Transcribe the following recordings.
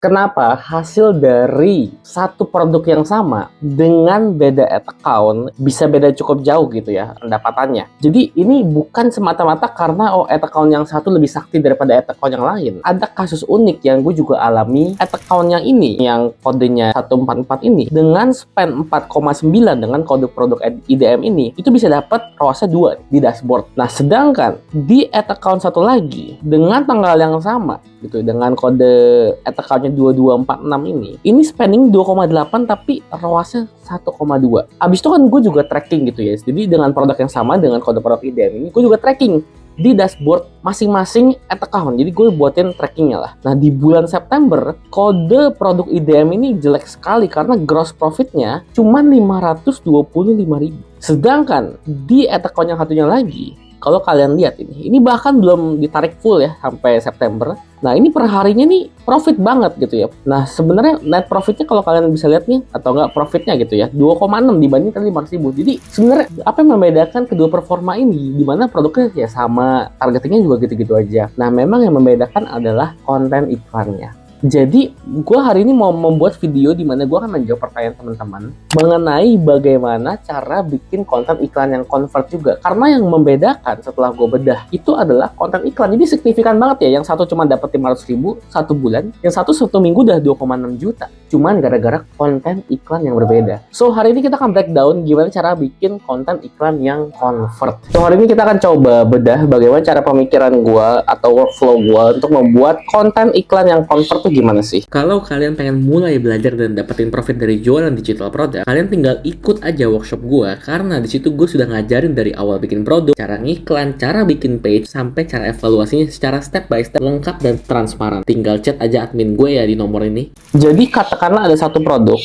Kenapa hasil dari satu produk yang sama dengan beda ad account bisa beda cukup jauh gitu ya pendapatannya. Jadi ini bukan semata-mata karena ad account yang satu lebih sakti daripada ad account yang lain. Ada kasus unik yang gue juga alami. Ad account yang ini yang kodenya 144 ini dengan spend 4,9 dengan kode produk IDM ini itu bisa dapat ROAS-nya 2 di dashboard. Nah, sedangkan di ad account satu lagi dengan tanggal yang sama gitu dengan kode ad account 2246 ini spending 2,8 tapi ROAS-nya 1,2. Abis itu kan gue juga tracking gitu ya. Jadi dengan produk yang sama dengan kode produk IDM ini gue juga tracking di dashboard masing-masing ad account. Jadi gue buatin trackingnya lah. Nah, di bulan September kode produk IDM ini jelek sekali karena gross profitnya cuma 525.000. Sedangkan di ad account yang satunya lagi, kalau kalian lihat ini bahkan belum ditarik full ya sampai September. Nah, ini per harinya nih profit banget gitu ya. Nah, sebenarnya net profitnya kalau kalian bisa lihat nih, atau enggak profitnya gitu ya, 2,6 dibanding tadi 500.000. Jadi sebenarnya apa yang membedakan kedua performa ini? Dimana produknya ya sama, targetingnya juga gitu-gitu aja. Nah, memang yang membedakan adalah konten iklannya. Jadi, gue hari ini mau membuat video di mana gue akan menjawab pertanyaan teman-teman mengenai bagaimana cara bikin konten iklan yang convert juga. Karena yang membedakan setelah gue bedah itu adalah konten iklan. Jadi signifikan banget ya. Yang satu cuma dapat 500.000 satu bulan, yang satu minggu udah 2,6 juta. Cuman gara-gara konten iklan yang berbeda. So, hari ini kita akan breakdown gimana cara bikin konten iklan yang convert. So, hari ini kita akan coba bedah bagaimana cara pemikiran gue atau workflow gue untuk membuat konten iklan yang convert gimana sih? Kalau kalian pengen mulai belajar dan dapetin profit dari jualan digital produk, kalian tinggal ikut aja workshop gue karena di situ gue sudah ngajarin dari awal bikin produk, cara ngiklan, cara bikin page, sampai cara evaluasinya secara step by step lengkap dan transparan. Tinggal chat aja admin gue ya di nomor ini. Jadi katakanlah ada satu produk,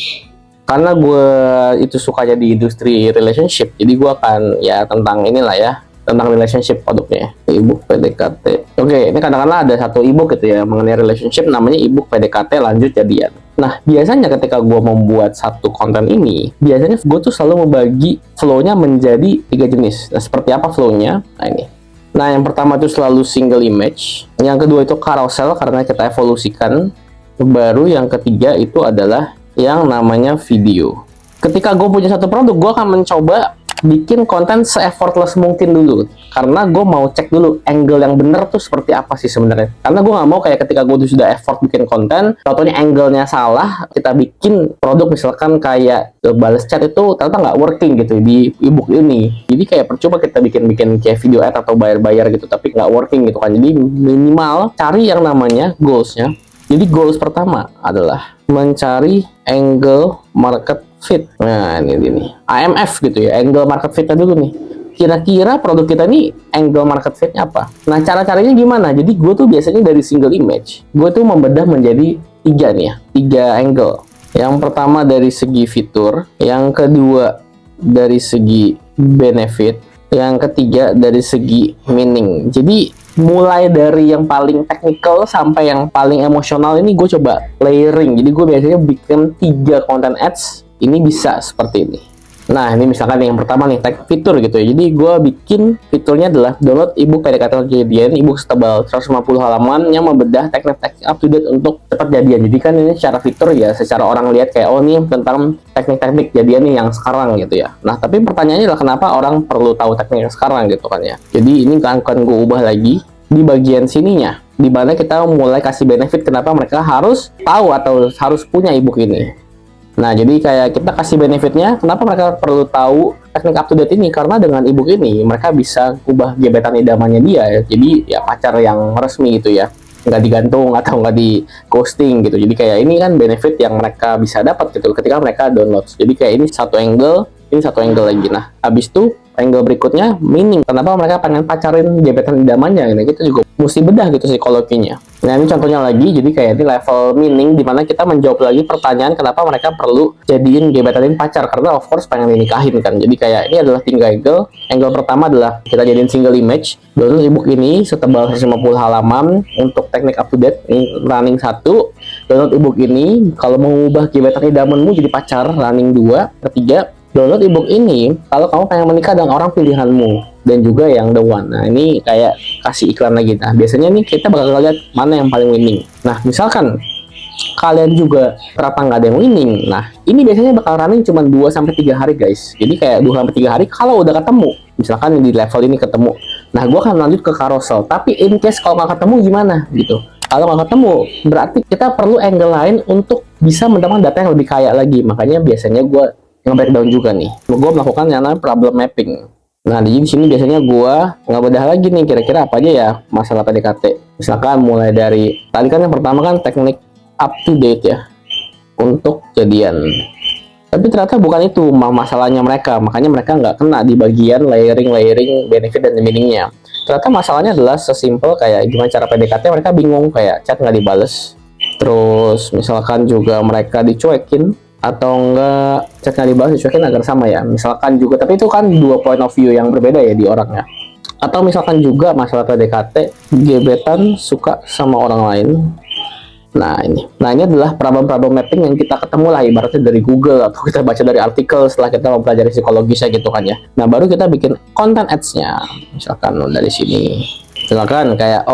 karena gue itu sukanya di industri relationship, jadi gue akan ya tentang inilah ya, tentang relationship produknya, ebook PDKT. Oke, ini katakanlah ada satu ebook gitu ya mengenai relationship, namanya ebook PDKT lanjut jadian. Nah, biasanya ketika gue membuat satu konten ini, biasanya gue tuh selalu membagi flow-nya menjadi 3 jenis. Nah, seperti apa flow-nya? Nah, ini. Nah, yang pertama itu selalu single image. Yang kedua itu carousel karena kita evolusikan. Baru yang ketiga itu adalah yang namanya video. Ketika gue punya satu produk, gue akan mencoba bikin konten se-effortless mungkin dulu, karena gue mau cek dulu angle yang bener tuh seperti apa sih sebenarnya. Karena gue nggak mau kayak ketika gue sudah effort bikin konten, contohnya angle-nya salah, kita bikin produk misalkan kayak balas chat itu ternyata nggak working gitu di ebook ini. Jadi kayak percuma kita bikin kayak video ad atau bayar-bayar gitu, tapi nggak working gitu kan. Jadi minimal cari yang namanya goals-nya. Jadi goals pertama adalah mencari angle market fit. Nah, ini AMF gitu ya, angle market fit-nya dulu nih. Kira-kira produk kita nih angle market fit-nya apa? Nah, cara-caranya gimana? Jadi gue tuh biasanya dari single image, gue tuh membedah menjadi 3 nih ya, 3 angle. Yang pertama dari segi fitur, yang kedua dari segi benefit, yang ketiga dari segi meaning. Jadi mulai dari yang paling technical sampai yang paling emosional ini gue coba layering. Jadi gue biasanya bikin 3 content ads. Ini bisa seperti ini. Nah, ini misalkan yang pertama nih, tag fitur gitu ya. Jadi gue bikin fiturnya adalah download ebook PDKT jadian, ebook setebal 150 halaman yang membedah teknik-teknik up to date untuk cepat jadian. Jadi kan ini secara fitur ya, secara orang lihat kayak oh nih tentang teknik-teknik jadian nih yang sekarang gitu ya. Nah, tapi pertanyaannya adalah kenapa orang perlu tahu teknik yang sekarang gitu kan ya. Jadi ini akan gue ubah lagi di bagian sininya, di mana kita mulai kasih benefit kenapa mereka harus tahu atau harus punya ebook ini. Nah, jadi kayak kita kasih benefitnya, kenapa mereka perlu tahu teknik up to date ini? Karena dengan ebook ini, mereka bisa ubah gebetan idamannya dia. Jadi, ya pacar yang resmi gitu ya. Nggak digantung atau nggak di ghosting gitu. Jadi kayak ini kan benefit yang mereka bisa dapat gitu ketika mereka download. Jadi kayak ini satu angle, ini satu angle lagi. Nah, habis itu angle berikutnya meaning. Kenapa mereka pengen pacarin gebetan idamannya? Nah, kita juga mesti bedah gitu psikologinya. Nah, ini contohnya lagi, jadi kayak di level meaning dimana kita menjawab lagi pertanyaan kenapa mereka perlu jadiin gebetan pacar, karena of course pengen dinikahin kan. Jadi kayak ini adalah 3 angle. Angle pertama adalah kita jadiin single image, download ebook ini setebal 150 halaman untuk teknik up to date, ini running 1. Download ebook ini kalau mengubah gebetan idamanmu jadi pacar, running 2. Ketiga, download ebook ini kalau kamu pengen menikah dengan orang pilihanmu dan juga yang the one. Nah, ini kayak kasih iklan lagi. Nah, biasanya nih kita bakal lihat mana yang paling winning. Nah, misalkan kalian juga ternyata nggak ada yang winning, nah ini biasanya bakal running cuma 2-3 hari guys. Jadi kayak 2-3 hari kalau udah ketemu, misalkan di level ini ketemu, nah gue akan lanjut ke carousel. Tapi in case kalau nggak ketemu gimana gitu, kalau nggak ketemu berarti kita perlu angle lain untuk bisa mendapatkan data yang lebih kaya lagi. Makanya biasanya gue nge-breakdown juga nih, gue melakukan yang namanya problem mapping. Nah, di sini biasanya gua ngebedah lagi nih kira-kira apa aja ya masalah PDKT. Misalkan mulai dari tadi kan yang pertama kan teknik up to date ya untuk jadian. Tapi ternyata bukan itu masalahnya mereka, makanya mereka nggak kena di bagian layering benefit dan meaningnya. Ternyata masalahnya adalah sesimpel kayak gimana cara PDKT, mereka bingung kayak chat nggak dibales. Terus misalkan juga mereka dicuekin, atau enggak chat nggak dibalas dicuekin agar sama ya, misalkan juga. Tapi itu kan dua point of view yang berbeda ya di orangnya. Atau misalkan juga masalah PDKT gebetan suka sama orang lain. Nah ini adalah problem mapping yang kita ketemu lah ibaratnya dari Google atau kita baca dari artikel setelah kita mempelajari psikologisnya gitu kan ya. Nah baru kita bikin konten ads-nya, misalkan dari sini. Misalkan kayak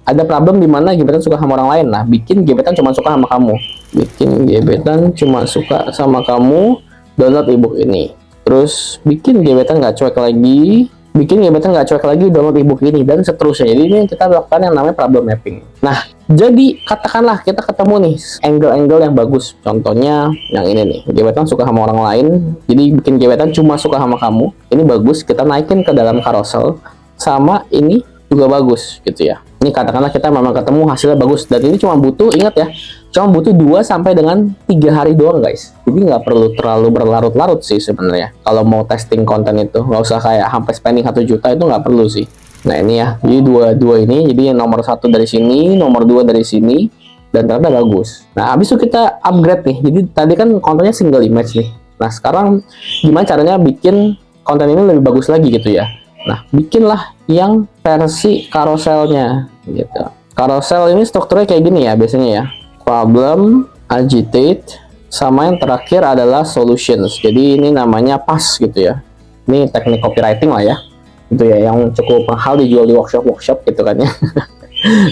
ada problem di mana gebetan suka sama orang lain. Nah bikin gebetan cuma suka sama kamu, bikin gebetan cuma suka sama kamu, download ebook ini. Terus bikin gebetan nggak cuek lagi, bikin gebetan nggak cuek lagi, download ebook ini, dan seterusnya. Jadi ini kita lakukan yang namanya problem mapping. Nah jadi katakanlah kita ketemu nih angle-angle yang bagus. Contohnya yang ini nih, gebetan suka sama orang lain, jadi bikin gebetan cuma suka sama kamu. Ini bagus, kita naikin ke dalam carousel. Sama ini juga bagus gitu ya. Ini katakanlah kita memang ketemu hasilnya bagus, dan ini cuma butuh, ingat ya, cuma butuh 2-3 hari doang guys. Jadi nggak perlu terlalu berlarut-larut sih sebenarnya kalau mau testing konten itu. Nggak usah kayak sampai spending 1 juta, itu nggak perlu sih. Nah ini ya, jadi dua ini, jadi yang nomor 1 dari sini, nomor 2 dari sini, dan ternyata bagus. Nah habis itu kita upgrade nih. Jadi tadi kan kontennya single image nih. Nah sekarang gimana caranya bikin konten ini lebih bagus lagi gitu ya. Nah, bikinlah yang versi carouselnya gitu. Carousel ini strukturnya kayak gini ya biasanya ya. Problem, agitate, sama yang terakhir adalah solutions. Jadi ini namanya PAS gitu ya. Ini teknik copywriting lah ya. Itu ya yang cukup mahal dijual di workshop gitu kan ya.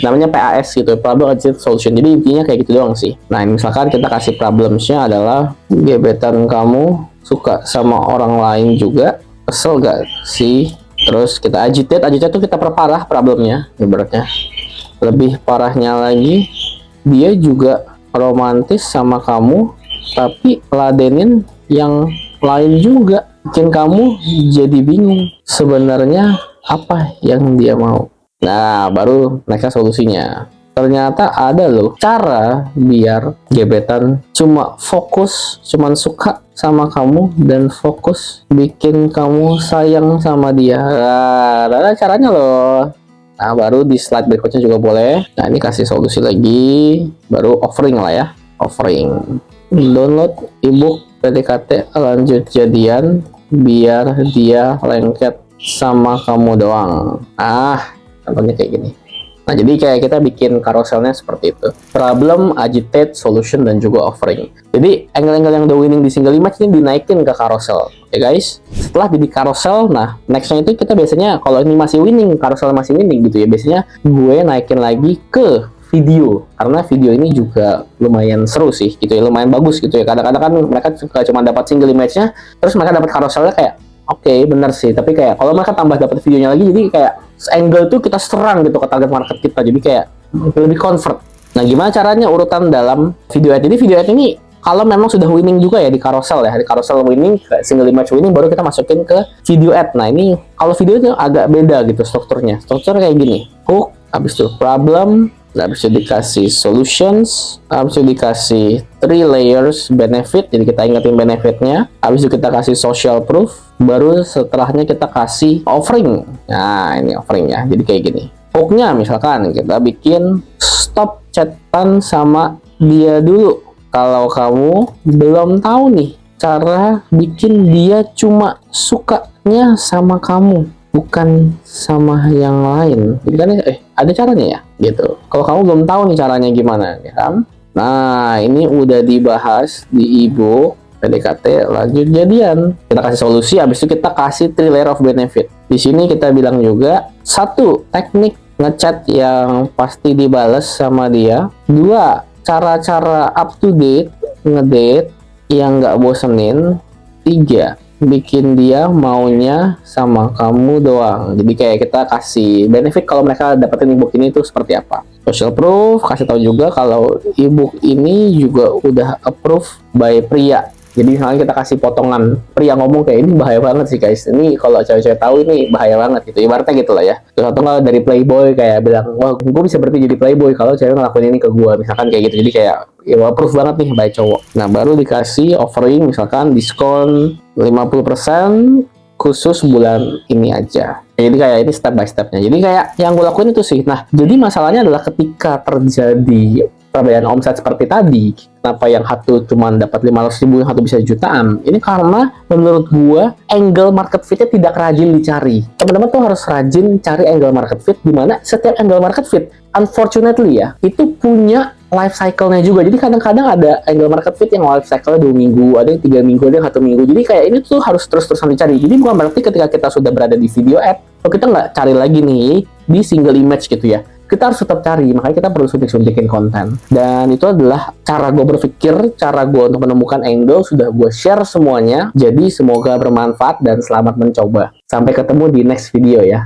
Namanya PAS gitu, problem, agitate, solution. Jadi intinya kayak gitu doang sih. Nah, misalkan kita kasih problemsnya adalah gebetan kamu suka sama orang lain juga, kesel gak sih? Terus kita agitate itu kita perparah problemnya ibaratnya. Lebih parahnya lagi, dia juga romantis sama kamu tapi ladenin yang lain juga, bikin kamu jadi bingung sebenarnya apa yang dia mau. Nah baru mereka solusinya. Ternyata ada loh cara biar gebetan cuman suka sama kamu dan fokus bikin kamu sayang sama dia. Nah, ada caranya loh. Nah, baru di slide berikutnya juga boleh. Nah, ini kasih solusi lagi. Baru offering lah ya. Offering. Download ebook PDKT lanjut jadian biar dia lengket sama kamu doang. Contohnya kayak gini. Nah, jadi kayak kita bikin carouselnya seperti itu. Problem, agitate, solution, dan juga offering. Jadi, angle-angle yang udah winning di single image ini dinaikin ke carousel. Oke guys, setelah jadi carousel, nah nextnya itu kita biasanya, kalau ini masih winning, carousel masih winning gitu ya, biasanya gue naikin lagi ke video. Karena video ini juga lumayan seru sih gitu ya, lumayan bagus gitu ya. Kadang-kadang kan mereka suka cuma dapat single image-nya, terus mereka dapat carouselnya kayak, oke, bener sih. Tapi kayak kalau mereka tambah dapat videonya lagi, jadi kayak angle tuh kita serang gitu ke target market kita. Jadi kayak lebih convert. Nah, gimana caranya urutan dalam video ad? Jadi video ad ini kalau memang sudah winning juga ya di carousel ya. Di carousel winning, single image winning, baru kita masukin ke video ad. Nah, ini kalau video itu agak beda gitu strukturnya. Strukturnya kayak gini. Hook, habis itu problem, habis itu dikasih solutions, habis itu dikasih 3 layers benefit, jadi kita ingetin benefitnya, habis itu kita kasih social proof, baru setelahnya kita kasih offering. Nah ini offering ya, jadi kayak gini. Hooknya misalkan kita bikin stop chatan sama dia dulu kalau kamu belum tahu nih cara bikin dia cuma sukanya sama kamu, bukan sama yang lain. Jadi kan ada caranya ya gitu. Kalau kamu belum tahu nih caranya gimana ya kan. Nah ini udah dibahas di ebook PDKT lanjut jadian. Kita kasih solusi, habis itu kita kasih 3 layer of benefit. Di sini kita bilang juga 1 teknik ngechat yang pasti dibales sama dia, 2 cara-cara up to date ngedate yang nggak bosenin. 3, bikin dia maunya sama kamu doang. Jadi kayak kita kasih benefit kalau mereka dapetin ebook ini tuh seperti apa. Social proof, kasih tahu juga kalau ebook ini juga udah approve by pria. Jadi misalnya kita kasih potongan pria ngomong kayak ini bahaya banget sih guys. Ini kalau cewek-cewek tahu ini bahaya banget gitu. Ibaratnya gitu lah ya. Terus atau nggak dari Playboy kayak bilang, wah gue bisa berarti jadi Playboy kalau cewek ngelakuin ini ke gue. Misalkan kayak gitu. Jadi kayak ya proof banget nih by cowok. Nah baru dikasih offering misalkan diskon 50% khusus bulan ini aja. Jadi kayak ini step by stepnya. Jadi kayak yang gue lakuin itu sih. Nah jadi masalahnya adalah ketika terjadi perbedaan omset seperti tadi, kenapa yang satu cuma dapat 500.000, yang satu bisa jutaan? Ini karena menurut gua angle market fit-nya tidak rajin dicari. Teman-teman tuh harus rajin cari angle market fit, di mana setiap angle market fit, unfortunately ya, itu punya life cycle-nya juga. Jadi kadang-kadang ada angle market fit yang life cycle-nya 2 minggu, ada yang 3 minggu, ada yang 1 minggu. Jadi kayak ini tuh harus terus-terusan dicari. Jadi bukan berarti ketika kita sudah berada di video ad, kalau kita nggak cari lagi nih di single image gitu ya, kita harus tetap cari, makanya kita perlu suntik-suntikin konten. Dan itu adalah cara gue berpikir, cara gue untuk menemukan angle, sudah gue share semuanya. Jadi semoga bermanfaat dan selamat mencoba. Sampai ketemu di next video ya.